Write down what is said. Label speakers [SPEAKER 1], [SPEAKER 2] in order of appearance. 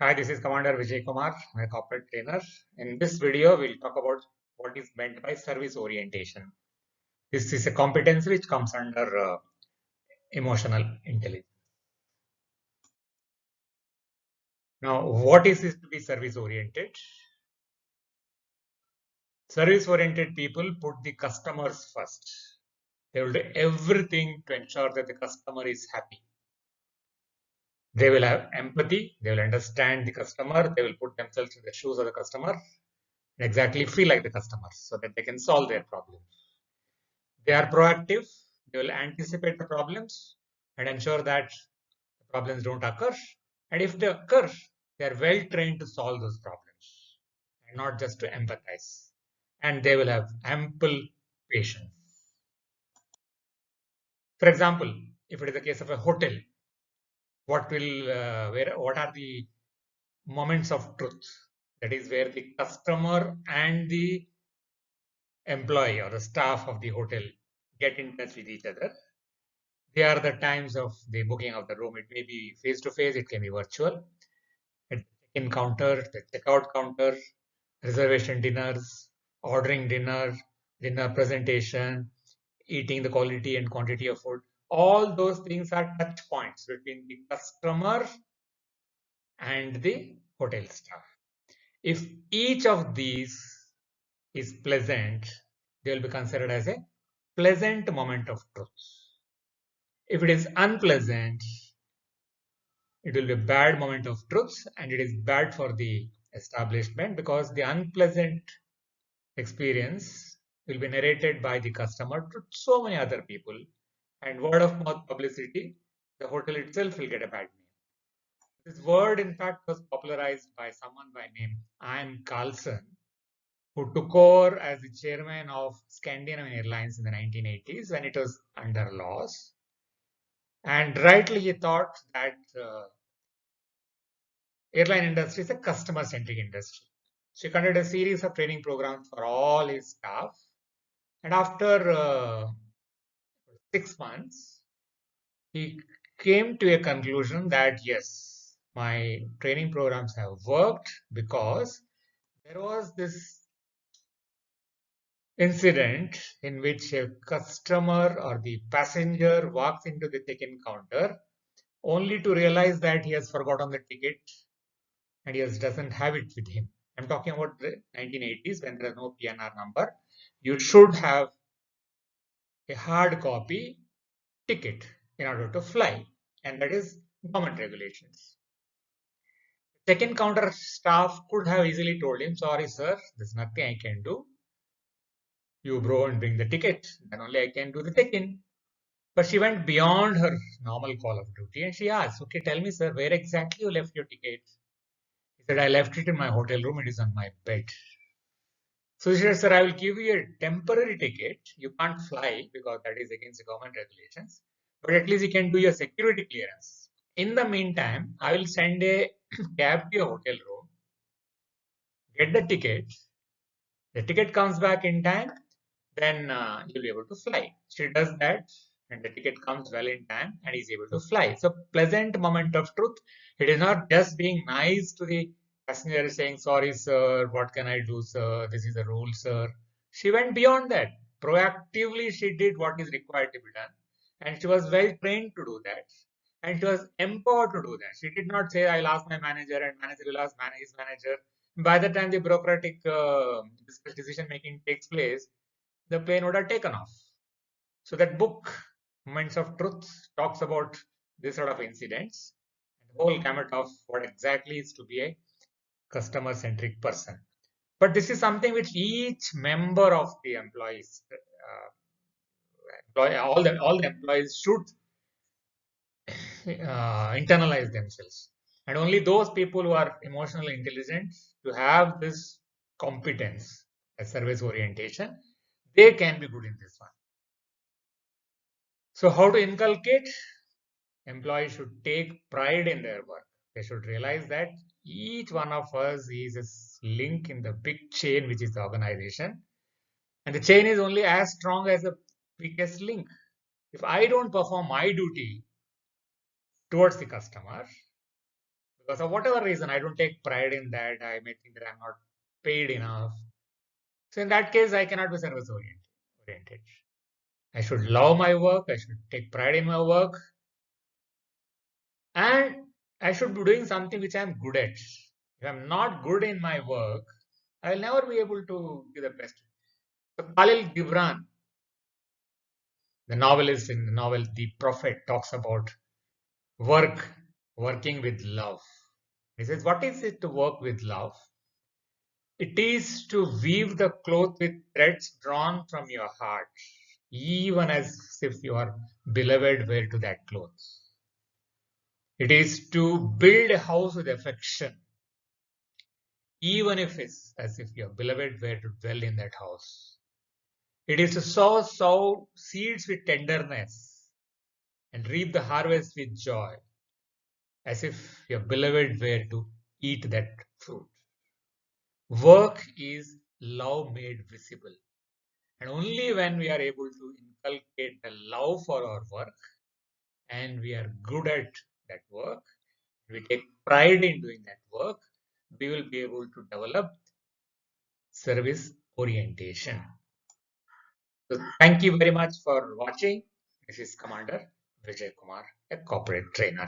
[SPEAKER 1] Hi, this is Commander Vijay Kumar, my corporate trainer. In this video, we'll talk about what is meant by service orientation. This is a competence which comes under emotional intelligence. Now, what is it to be service oriented? Service oriented people put the customers first. They will do everything to ensure that the customer is happy. They will have empathy. They will understand the customer. They will put themselves in the shoes of the customer and exactly feel like the customer so that they can solve their problems. They are proactive. They will anticipate the problems and ensure that the problems don't occur. And if they occur, they are well trained to solve those problems and not just to empathize. And they will have ample patience. For example, if it is the case of a hotel, what are the moments of truth? That is where the customer and the employee or the staff of the hotel get in touch with each other. They are the times of the booking of the room. It may be face to face, it can be virtual. At the check-in counter, the checkout counter, reservation dinners, ordering dinner, dinner presentation, eating the quality and quantity of food. All those things are touch points between the customer and the hotel staff. If each of these is pleasant, they will be considered as a pleasant moment of truth. If it is unpleasant, it will be a bad moment of truth and it is bad for the establishment because the unpleasant experience will be narrated by the customer to so many other people, and word of mouth publicity, the hotel itself will get a bad name. This word, in fact, was popularized by someone by name Ian Carlson, who took over as the chairman of Scandinavian Airlines in the 1980s when it was under loss. And rightly, he thought that airline industry is a customer-centric industry. So he conducted a series of training programs for all his staff. And after 6 months, he came to a conclusion that yes, my training programs have worked because there was this incident in which a customer or the passenger walks into the check-in counter only to realize that he has forgotten the ticket and he doesn't have it with him. I'm talking about the 1980s when there is no PNR number. You should have a hard copy ticket in order to fly, and that is government regulations. Check-in counter staff could have easily told him, sorry sir, there's nothing I can do. You bro and bring the ticket, then only I can do the check-in. But she went beyond her normal call of duty and she asked, okay, tell me sir, where exactly you left your ticket? He said, I left it in my hotel room, it is on my bed. So she said, sir, I will give you a temporary ticket. You can't fly because that is against the government regulations, but at least you can do your security clearance. In the meantime, I will send a cab to your hotel room, get the ticket. The ticket comes back in time, then you'll be able to fly. She does that, and the ticket comes well in time, and he's able to fly. So, pleasant moment of truth. It is not just being nice to the passenger saying, sorry, sir, what can I do, sir? This is the rule, sir. She went beyond that. Proactively, she did what is required to be done, and she was well trained to do that. And she was empowered to do that. She did not say, I'll ask my manager, and manager will ask his manager. By the time the bureaucratic decision making takes place, the plane would have taken off. So that book, Moments of Truth, talks about this sort of incidents, and the whole gamut of what exactly is to be a customer-centric person. But this is something which each member of the employees, all the employees should internalize themselves. And only those people who are emotionally intelligent to have this competence as service orientation, they can be good in this one. So how to inculcate? Employees should take pride in their work. They should realize that each one of us is a link in the big chain, which is the organization. And the chain is only as strong as the weakest link. If I don't perform my duty towards the customer, because of whatever reason, I don't take pride in that. I may think that I'm not paid enough. So in that case, I cannot be service oriented. I should love my work. I should take pride in my work. And I should be doing something which I'm good at. If I'm not good in my work, I'll never be able to give the best. So Khalil Gibran, the novelist in the novel The Prophet, talks about work, working with love. He says, what is it to work with love? It is to weave the cloth with threads drawn from your heart, even as if your beloved were to that cloth. It is to build a house with affection, even if it's as if your beloved were to dwell in that house. It is to sow seeds with tenderness and reap the harvest with joy, as if your beloved were to eat that fruit. Work is love made visible. And only when we are able to inculcate the love for our work and we are good at that work, we take pride in doing that work, we will be able to develop service orientation. So thank you very much for watching. This is Commander Vijay Kumar, a corporate trainer.